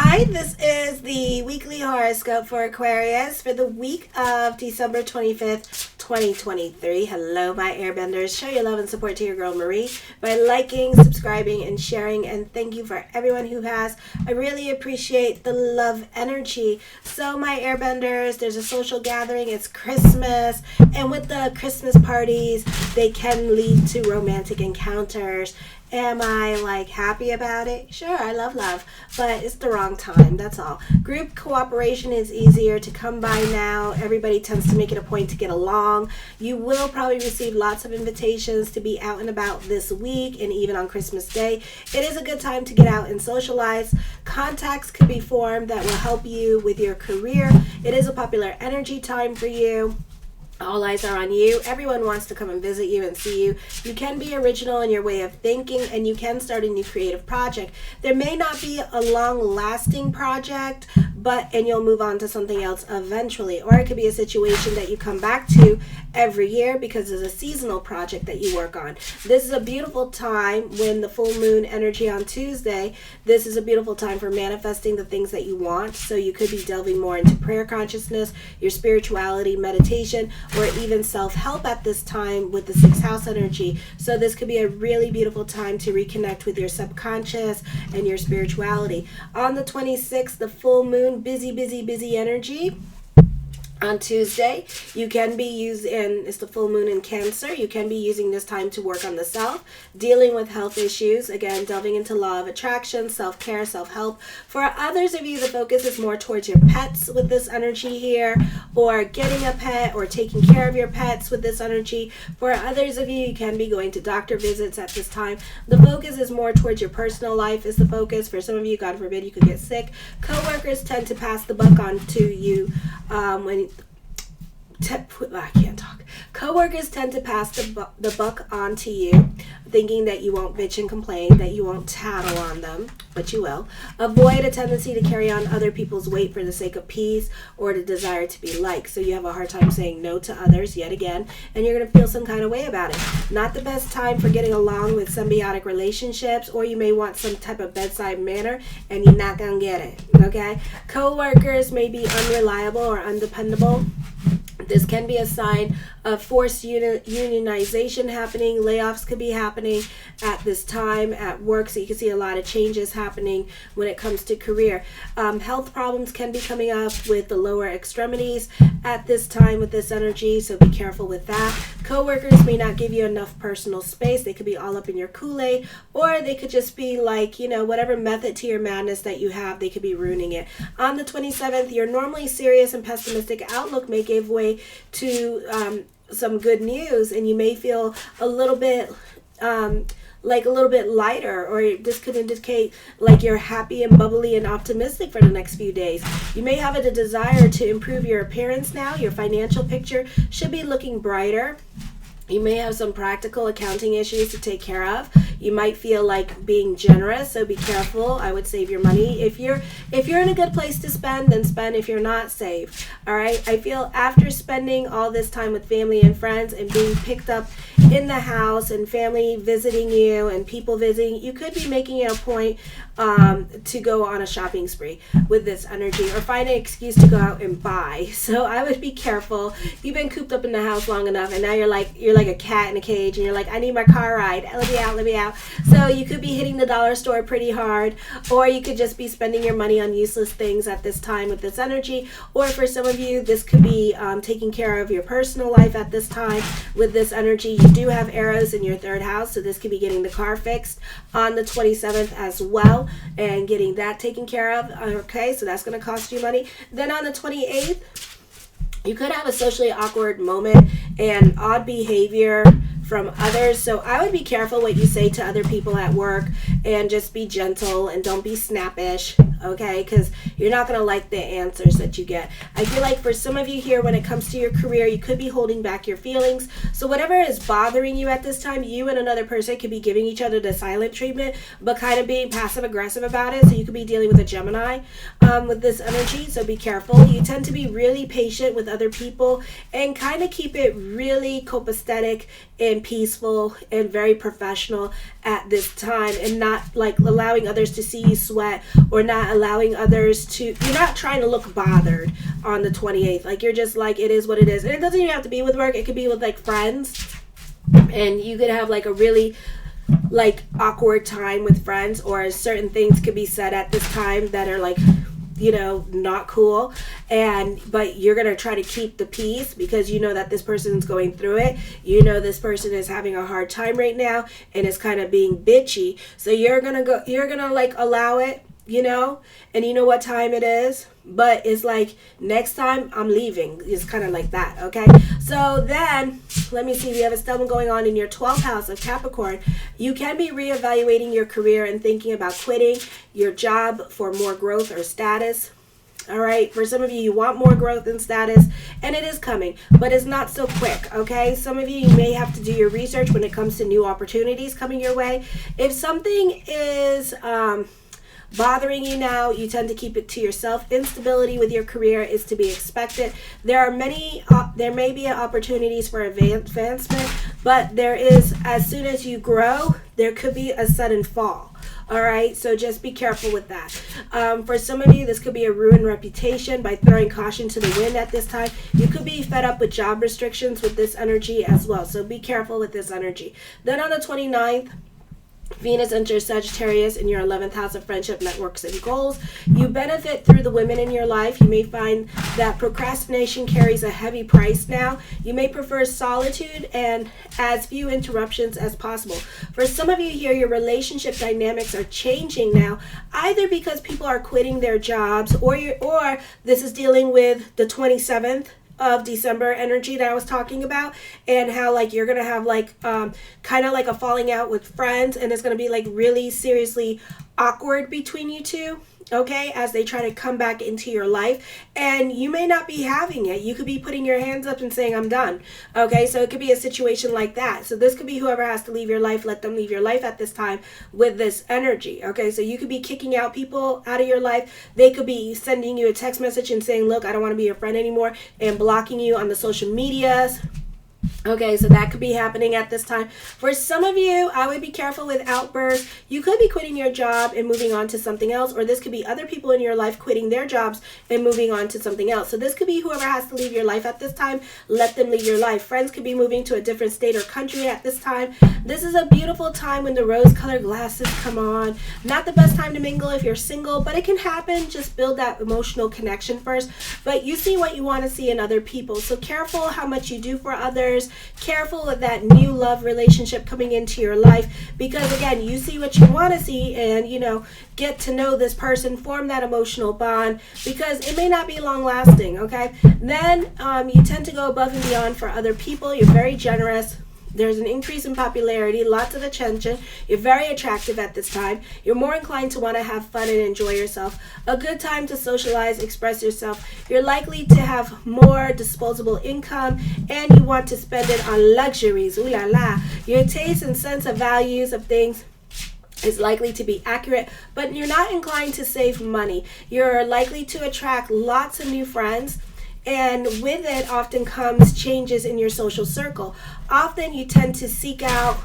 Hi, this is the weekly horoscope for Aquarius for the week of December 25th, 2023. Hello, my airbenders. Show your love and support to your girl Marie by liking, subscribing, and sharing. And thank you for everyone who has. I really appreciate the love energy. So, my airbenders, there's a social gathering. It's Christmas. And with the Christmas parties, they can lead to romantic encounters. Am I happy about it? Sure, I love love, but it's the wrong time, that's all. Group cooperation is easier to come by now. Everybody tends to make it a point to get along. You will probably receive lots of invitations to be out and about this week and even on Christmas Day. It is a good time to get out and socialize. Contacts could be formed that will help you with your career. It is a popular energy time for you. All eyes are on you. Everyone wants to come and visit you and see you. You can be original in your way of thinking, and you can start a new creative project. There may not be a long-lasting project, and you'll move on to something else eventually. Or it could be a situation that you come back to every year because it's a seasonal project that you work on. This is a beautiful time when the full moon energy on Tuesday. This is a beautiful time for manifesting the things that you want. So you could be delving more into prayer consciousness, your spirituality, meditation, or even self-help at this time with the 6th house energy. So this could be a really beautiful time to reconnect with your subconscious and your spirituality. On the 26th, the full moon, busy energy. On Tuesday, you can be using, it's the full moon in Cancer, you can be using this time to work on the self, dealing with health issues, again, delving into law of attraction, self-care, self-help. For others of you, the focus is more towards your pets with this energy here, or getting a pet, or taking care of your pets with this energy. For others of you, you can be going to doctor visits at this time. The focus is more towards your personal life is the focus. For some of you, God forbid, you could get sick. Co-workers tend to pass the buck on to you I can't talk. Coworkers tend to pass the buck on to you, thinking that you won't bitch and complain, that you won't tattle on them, but you will. Avoid a tendency to carry on other people's weight for the sake of peace or the desire to be liked. So you have a hard time saying no to others yet again, and you're going to feel some kind of way about it. Not the best time for getting along with symbiotic relationships, or you may want some type of bedside manner, and you're not going to get it, okay? Coworkers may be unreliable or undependable. This can be a sign of forced unionization happening. Layoffs could be happening at this time at work, so you can see a lot of changes happening when it comes to career. Health problems can be coming up with the lower extremities at this time with this energy, so be careful with that. Coworkers may not give you enough personal space. They could be all up in your Kool-Aid, or they could just be whatever method to your madness that you have, they could be ruining it. On the 27th, your normally serious and pessimistic outlook may give way to some good news, and you may feel a little bit lighter, or this could indicate you're happy and bubbly and optimistic for the next few days. You may have a desire to improve your appearance now. Your financial picture should be looking brighter. You may have some practical accounting issues to take care of. You might feel like being generous, so be careful. I would save your money. If you're in a good place to spend, then spend. If you're not, save. All right? I feel after spending all this time with family and friends and being picked up in the house and family visiting you and people visiting, you could be making it a point to go on a shopping spree with this energy, or find an excuse to go out and buy. So I would be careful. You've been cooped up in the house long enough, and now you're like a cat in a cage, and you're like, I need my car ride. Let me out. So you could be hitting the dollar store pretty hard, or you could just be spending your money on useless things at this time with this energy. Or for some of you, this could be taking care of your personal life at this time with this energy. You do have arrows in your 3rd house, so this could be getting the car fixed on the 27th as well, and getting that taken care of. Okay, so that's going to cost you money. Then on the 28th, you could have a socially awkward moment and odd behavior from others. So I would be careful what you say to other people at work, and just be gentle and don't be snappish, okay? Because you're not going to like the answers that you get. I feel like for some of you here, when it comes to your career, you could be holding back your feelings. So whatever is bothering you at this time, you and another person could be giving each other the silent treatment, but kind of being passive aggressive about it. So you could be dealing with a Gemini with this energy, so be careful. You tend to be really patient with other people and kind of keep it really copacetic and peaceful and very professional at this time, and not not like allowing others to see you sweat, or not allowing others to, you're not trying to look bothered on the 28th. Like, you're just like, it is what it is. And it doesn't even have to be with work. It could be with like friends, and you could have like a really like awkward time with friends, or certain things could be said at this time that are like, you know, not cool, but you're gonna try to keep the peace because you know that this person's going through it. You know this person is having a hard time right now and is kind of being bitchy, so you're gonna like allow it, you know, and you know what time it is, but it's like, next time I'm leaving. It's kind of like that. Okay, so then let me see, we have a stubborn going on in your 12th house of Capricorn. You can be reevaluating your career and thinking about quitting your job for more growth or status. All right, for some of you, you want more growth and status, and it is coming, but it's not so quick. Okay, some of you may have to do your research when it comes to new opportunities coming your way. If something is bothering you now, you tend to keep it to yourself. Instability with your career is to be expected. There may be opportunities for advancement, but there is, as soon as you grow, there could be a sudden fall. All right, so just be careful with that. For some of you, this could be a ruined reputation by throwing caution to the wind at this time. You could be fed up with job restrictions with this energy as well, so be careful with this energy. Then on the 29th, Venus enters Sagittarius in your 11th house of friendship, networks, and goals. You benefit through the women in your life. You may find that procrastination carries a heavy price now. You may prefer solitude and as few interruptions as possible. For some of you here, your relationship dynamics are changing now, either because people are quitting their jobs, or this is dealing with the 27th of December energy that I was talking about, and how like you're gonna have like kind of like a falling out with friends, and it's gonna be like really seriously awkward between you two, okay, as they try to come back into your life, and you may not be having it. You could be putting your hands up and saying, I'm done. Okay, so it could be a situation like that. So this could be whoever has to leave your life, let them leave your life at this time with this energy. Okay, so you could be kicking out people out of your life. They could be sending you a text message and saying, look, I don't want to be your friend anymore, and blocking you on the social medias. Okay, so that could be happening at this time. For some of you, I would be careful with outbursts. You could be quitting your job and moving on to something else, or this could be other people in your life quitting their jobs and moving on to something else. So this could be whoever has to leave your life at this time, let them leave your life. Friends could be moving to a different state or country at this time. This is a beautiful time when the rose-colored glasses come on. Not the best time to mingle if you're single, but it can happen. Just build that emotional connection first. But you see what you want to see in other people. So careful how much you do for others. Careful with that new love relationship coming into your life, because again, you see what you want to see, and you know, get to know this person, form that emotional bond, because it may not be long lasting. Okay, then you tend to go above and beyond for other people. You're very generous. There's an increase in popularity, lots of attention. You're very attractive at this time. You're more inclined to want to have fun and enjoy yourself. A good time to socialize, express yourself. You're likely to have more disposable income, and you want to spend it on luxuries. Ooh la la. Your taste and sense of values of things is likely to be accurate, but you're not inclined to save money. You're likely to attract lots of new friends, and with it often comes changes in your social circle. Often you tend to seek out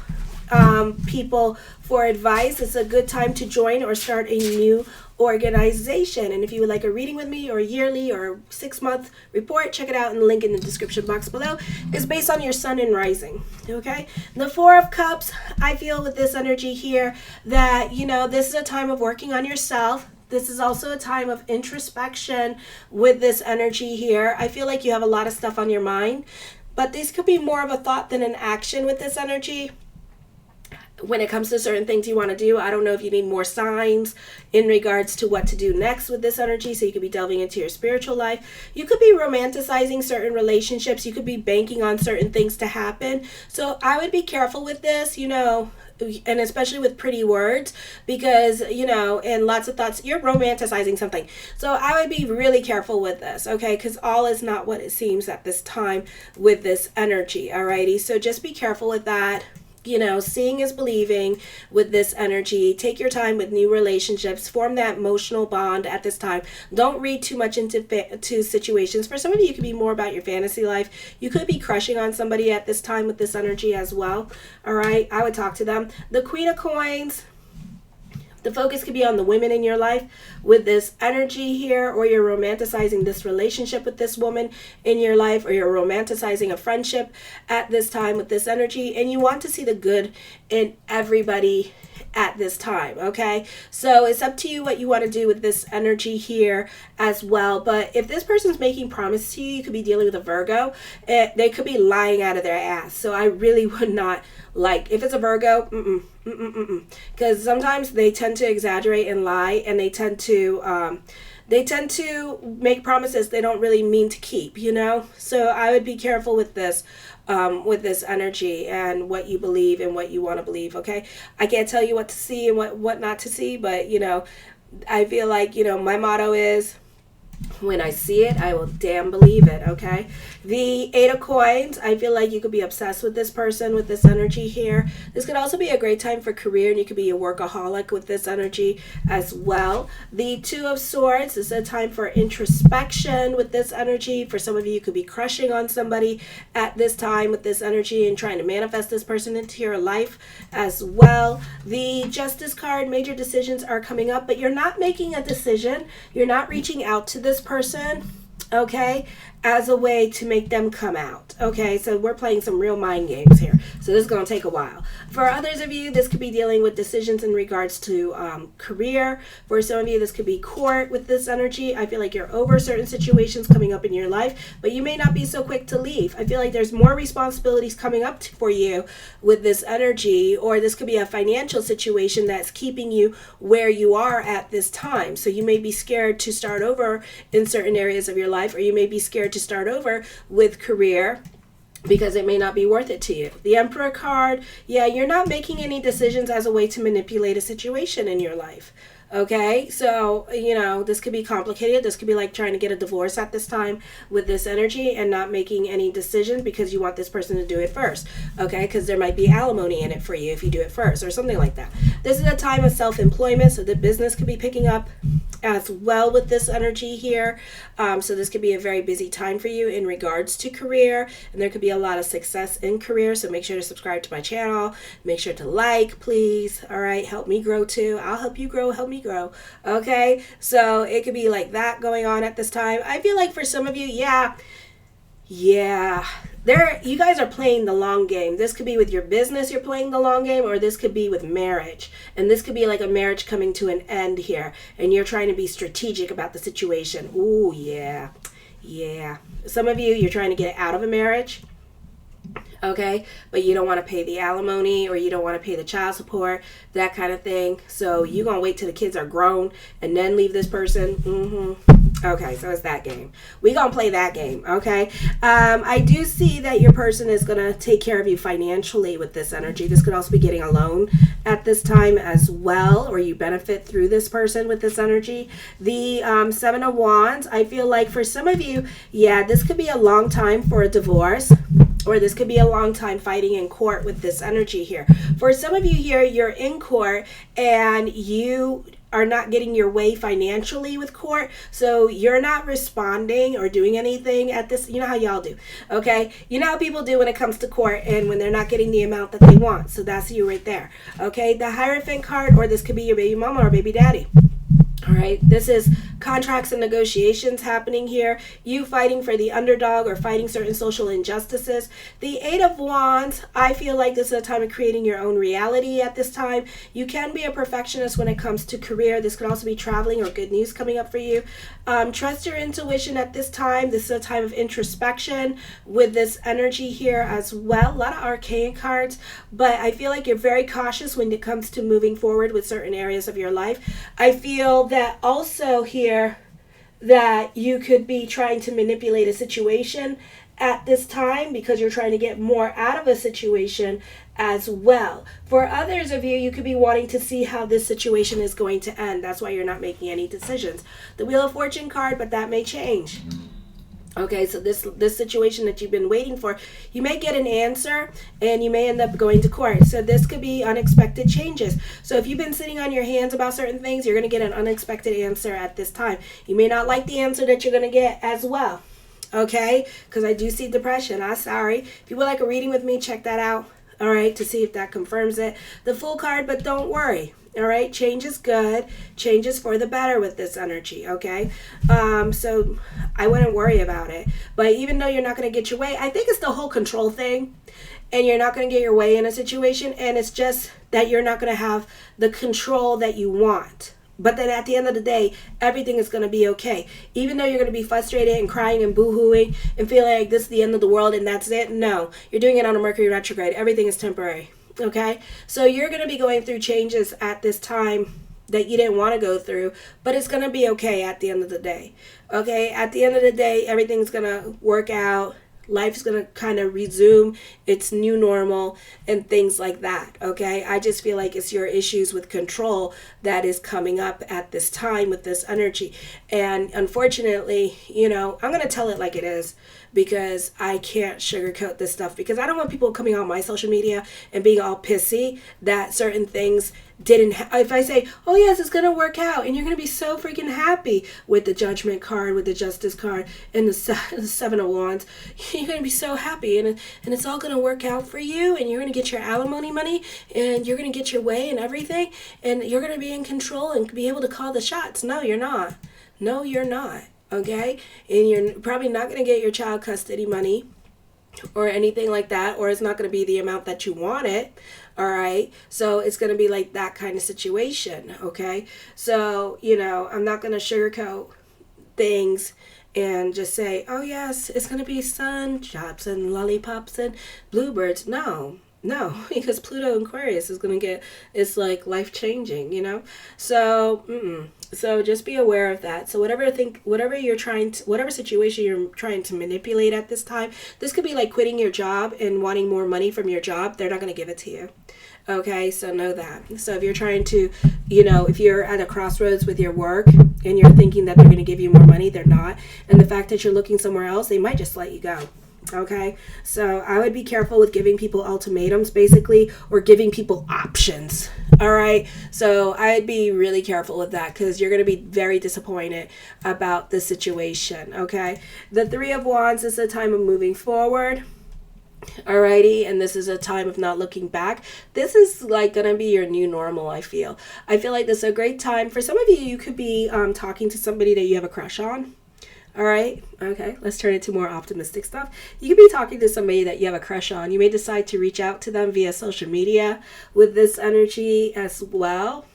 people for advice. It's a good time to join or start a new organization. And if you would like a reading with me, or a yearly or 6-month report, check it out in the link in the description box below. It's based on your sun and rising. Okay, the 4 of Cups, I feel with this energy here that, you know, this is a time of working on yourself. This is also a time of introspection with this energy here. I feel like you have a lot of stuff on your mind, but this could be more of a thought than an action with this energy. When it comes to certain things you want to do, I don't know if you need more signs in regards to what to do next with this energy. So you could be delving into your spiritual life. You could be romanticizing certain relationships. You could be banking on certain things to happen. So I would be careful with this, you know, and especially with pretty words, because, you know, and lots of thoughts, you're romanticizing something. So I would be really careful with this, okay, because all is not what it seems at this time with this energy. Alrighty, so just be careful with that. You know, seeing is believing with this energy. Take your time with new relationships. Form that emotional bond at this time. Don't read too much into situations. For some of you, it could be more about your fantasy life. You could be crushing on somebody at this time with this energy as well. All right, I would talk to them. The Queen of Coins. The focus could be on the women in your life with this energy here, or you're romanticizing this relationship with this woman in your life, or you're romanticizing a friendship at this time with this energy, and you want to see the good in everybody at this time. Okay, so it's up to you what you want to do with this energy here as well. But if this person's making promises to you, you could be dealing with a Virgo. They could be lying out of their ass, so I really would not like, if it's a Virgo, because sometimes they tend to exaggerate and lie, and they tend to make promises they don't really mean to keep, you know. So I would be careful with this energy and what you believe and what you want to believe. Okay, I can't tell you what to see and what not to see, but you know, I feel like, you know, my motto is, when I see it, I will damn believe it. Okay, the Eight of Coins, I feel like you could be obsessed with this person with this energy here. This could also be a great time for career, and you could be a workaholic with this energy as well. The Two of Swords is a time for introspection with this energy. For some of you, you could be crushing on somebody at this time with this energy and trying to manifest this person into your life as well. The Justice card, major decisions are coming up, but you're not making a decision. You're not reaching out to this person, okay, as a way to make them come out. Okay, so we're playing some real mind games here, so this is going to take a while. For others of you, this could be dealing with decisions in regards to career. For some of you, this could be court with this energy. I feel like you're over certain situations coming up in your life, but you may not be so quick to leave. I feel like there's more responsibilities coming up for you with this energy, or this could be a financial situation that's keeping you where you are at this time. So you may be scared to start over in certain areas of your life, or you may be scared to start over with career because it may not be worth it to you. The Emperor card, yeah, you're not making any decisions as a way to manipulate a situation in your life. Okay, so, you know, this could be complicated. This could be like trying to get a divorce at this time with this energy and not making any decisions because you want this person to do it first. Okay, because there might be alimony in it for you if you do it first or something like that. This is a time of self-employment, so the business could be picking up as well with this energy here. So this could be a very busy time for you in regards to career, and there could be a lot of success in career. So make sure to subscribe to my channel. Make sure to like, please. All right, help me grow too. I'll help you grow, help me grow. Okay, so it could be like that going on at this time. I feel like for some of you, yeah, you guys are playing the long game. This could be with your business, you're playing the long game, or this could be with marriage. And this could be like a marriage coming to an end here, and you're trying to be strategic about the situation. Ooh, yeah. Some of you, you're trying to get out of a marriage. Okay, but you don't want to pay the alimony, or you don't want to pay the child support, that kind of thing. So you're going to wait till the kids are grown and then leave this person. Okay, so it's that game. We're going to play that game, okay? I do see that your person is going to take care of you financially with this energy. This could also be getting a loan at this time as well, or you benefit through this person with this energy. The Seven of Wands, I feel like for some of you, yeah, this could be a long time for a divorce, or this could be a long time fighting in court with this energy here. For some of you here, you're in court and you are not getting your way financially with court, so you're not responding or doing anything at this. You know how y'all do, okay? You know how people do when it comes to court and when they're not getting the amount that they want. So that's you right there, okay? The Hierophant card, or this could be your baby mama or baby daddy. All right, this is contracts and negotiations happening here. You fighting for the underdog or fighting certain social injustices. The Eight of Wands, I feel like this is a time of creating your own reality at this time. You can be a perfectionist when it comes to career. This could also be traveling or good news coming up for you. Trust your intuition at this time. This is a time of introspection with this energy here as well. A lot of arcane cards, but I feel like you're very cautious when it comes to moving forward with certain areas of your life. I feel that also here that you could be trying to manipulate a situation at this time because you're trying to get more out of a situation as well. For others of you, you could be wanting to see how this situation is going to end. That's why you're not making any decisions. The Wheel of Fortune card, but that may change. Okay, so this situation that you've been waiting for, you may get an answer and you may end up going to court. So this could be unexpected changes. So if you've been sitting on your hands about certain things, you're going to get an unexpected answer at this time. You may not like the answer that you're going to get as well. Okay, because I do see depression. I'm sorry. If you would like a reading with me, check that out. All right, to see if that confirms it. The Fool card, but don't worry. All right, change is good. Change is for the better with this energy, okay? So I wouldn't worry about it. But even though you're not going to get your way, I think it's the whole control thing. And you're not going to get your way in a situation. And it's just that you're not going to have the control that you want. But then at the end of the day, everything is going to be okay. Even though you're going to be frustrated and crying and boo-hooing and feeling like this is the end of the world and that's it. No, you're doing it on a Mercury retrograde. Everything is temporary. Okay? So you're going to be going through changes at this time that you didn't want to go through, but it's going to be okay at the end of the day. Okay? At the end of the day, everything's going to work out. Life's going to kind of resume its new normal and things like that, okay? I just feel like it's your issues with control that is coming up at this time with this energy. And unfortunately, I'm going to tell it like it is because I can't sugarcoat this stuff because I don't want people coming on my social media and being all pissy that certain things didn't if I say, oh yes, it's gonna work out and you're gonna be so freaking happy with the Judgment card, with the Justice card, and the Seven of Wands, you're gonna be so happy and it's all gonna work out for you and you're gonna get your alimony money and you're gonna get your way and everything and you're gonna be in control and be able to call the shots. No, you're not. No, you're not. Okay? And you're probably not gonna get your child custody money or anything like that, or it's not going to be the amount that you wanted. All right, so it's going to be like that kind of situation. Okay, so I'm not going to sugarcoat things and just say, oh yes, it's going to be sun drops and lollipops and bluebirds. No, because Pluto in Aquarius is going to it's like life changing, so So just be aware of that. So whatever situation you're trying to manipulate at this time, this could be like quitting your job and wanting more money from your job. They're not going to give it to you. Okay, so know that. So if you're trying to, if you're at a crossroads with your work and you're thinking that they're going to give you more money, they're not. And the fact that you're looking somewhere else, they might just let you go. Okay, so I would be careful with giving people ultimatums, basically, or giving people options. All right, so I'd be really careful with that because you're going to be very disappointed about the situation. Okay, the Three of Wands is a time of moving forward. Alrighty, and this is a time of not looking back. This is like gonna be your new normal. I feel like this is a great time for some of you. You could be talking to somebody that you have a crush on. All right. Okay. Let's turn it to more optimistic stuff. You could be talking to somebody that you have a crush on. You may decide to reach out to them via social media with this energy as well.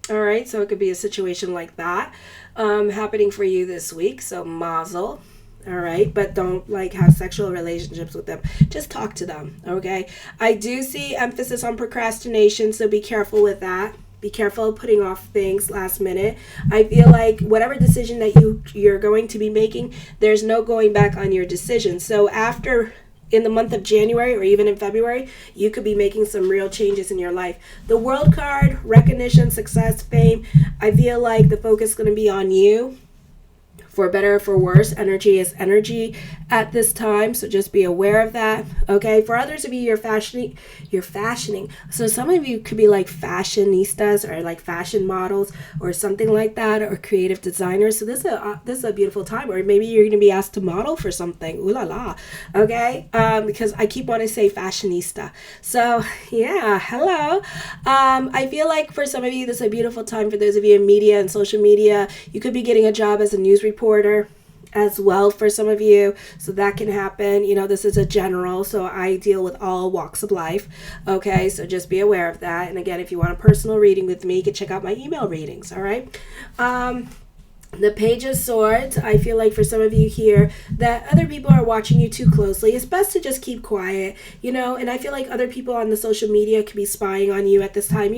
All right. So it could be a situation like that happening for you this week. So mazel. All right. But don't have sexual relationships with them. Just talk to them. Okay. I do see emphasis on procrastination. So be careful with that. Be careful of putting off things last minute. I feel like whatever decision that you're going to be making, there's no going back on your decision. So in the month of January or even in February, you could be making some real changes in your life. The World card, recognition, success, fame, I feel like the focus is going to be on you. For better or for worse, energy is energy at this time, so just be aware of that. Okay, for others of you, you're fashioning. So some of you could be like fashionistas or like fashion models or something like that, or creative designers. So this is a beautiful time, or maybe you're going to be asked to model for something. Ooh la la. Okay, because I keep wanting to say fashionista. So yeah, hello. I feel like for some of you, this is a beautiful time. For those of you in media and social media, you could be getting a job as a news reporter as well for some of you, so that can happen. This is a general, so I deal with all walks of life. Okay, so just be aware of that. And again, if you want a personal reading with me, you can check out my email readings. All right. The Page of Swords, I feel like for some of you here that other people are watching you too closely. It's best to just keep quiet, and I feel like other people on the social media could be spying on you at this time.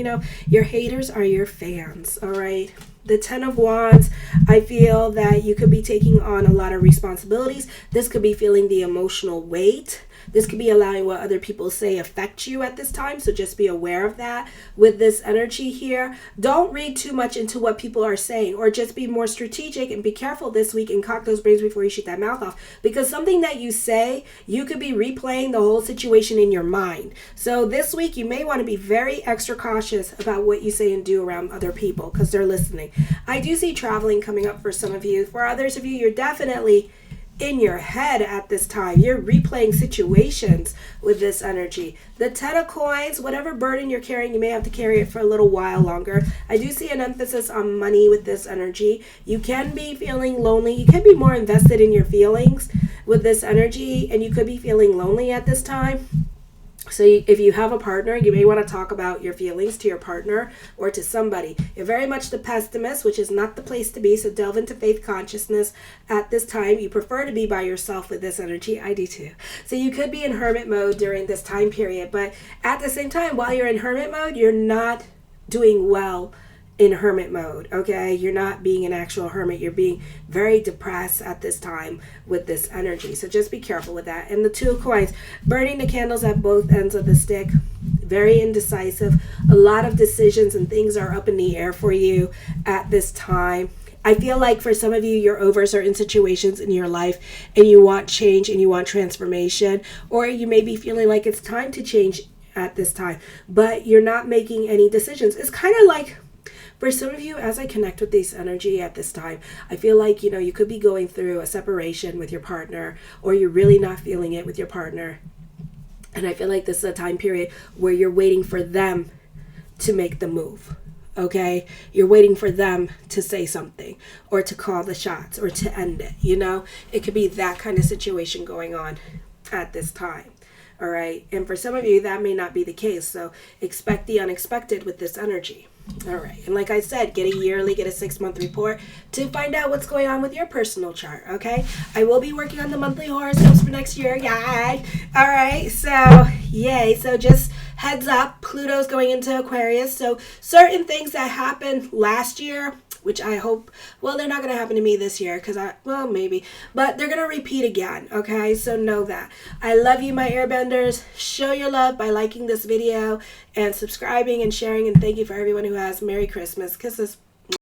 Your haters are your fans. All right. The Ten of Wands, I feel that you could be taking on a lot of responsibilities. This could be feeling the emotional weight. This could be allowing what other people say affect you at this time. So just be aware of that with this energy here. Don't read too much into what people are saying, or just be more strategic and be careful this week and cock those brains before you shoot that mouth off. Because something that you say, you could be replaying the whole situation in your mind. So this week you may want to be very extra cautious about what you say and do around other people because they're listening. I do see traveling coming up for some of you. For others of you, you're definitely in your head at this time. You're replaying situations with this energy. The Ten of Coins, whatever burden you're carrying, you may have to carry it for a little while longer. I do see an emphasis on money with this energy. You can be feeling lonely. You can be more invested in your feelings with this energy, and you could be feeling lonely at this time. So if you have a partner, you may want to talk about your feelings to your partner or to somebody. You're very much the pessimist, which is not the place to be. So delve into faith consciousness at this time. You prefer to be by yourself with this energy. I do too. So you could be in hermit mode during this time period. But at the same time, while you're in hermit mode, you're not doing well in hermit mode, okay? You're not being an actual hermit. You're being very depressed at this time with this energy. So just be careful with that. And the Two of Coins, burning the candles at both ends of the stick, very indecisive. A lot of decisions and things are up in the air for you at this time. I feel like for some of you, you're over certain situations in your life and you want change and you want transformation, or you may be feeling like it's time to change at this time, but you're not making any decisions. It's kind of like, for some of you, as I connect with this energy at this time, I feel like, you could be going through a separation with your partner, or you're really not feeling it with your partner. And I feel like this is a time period where you're waiting for them to make the move, okay? You're waiting for them to say something or to call the shots or to end it, It could be that kind of situation going on at this time. All right. And for some of you, that may not be the case. So expect the unexpected with this energy. All right. And like I said, get a 6-month report to find out what's going on with your personal chart. Okay. I will be working on the monthly horoscopes for next year. Yay. All right. So yay. So just heads up, Pluto's going into Aquarius. So certain things that happened last year, which I hope, they're not going to happen to me this year maybe, but they're going to repeat again, okay? So know that. I love you, my airbenders. Show your love by liking this video and subscribing and sharing, and thank you for everyone who has. Merry Christmas. Kisses.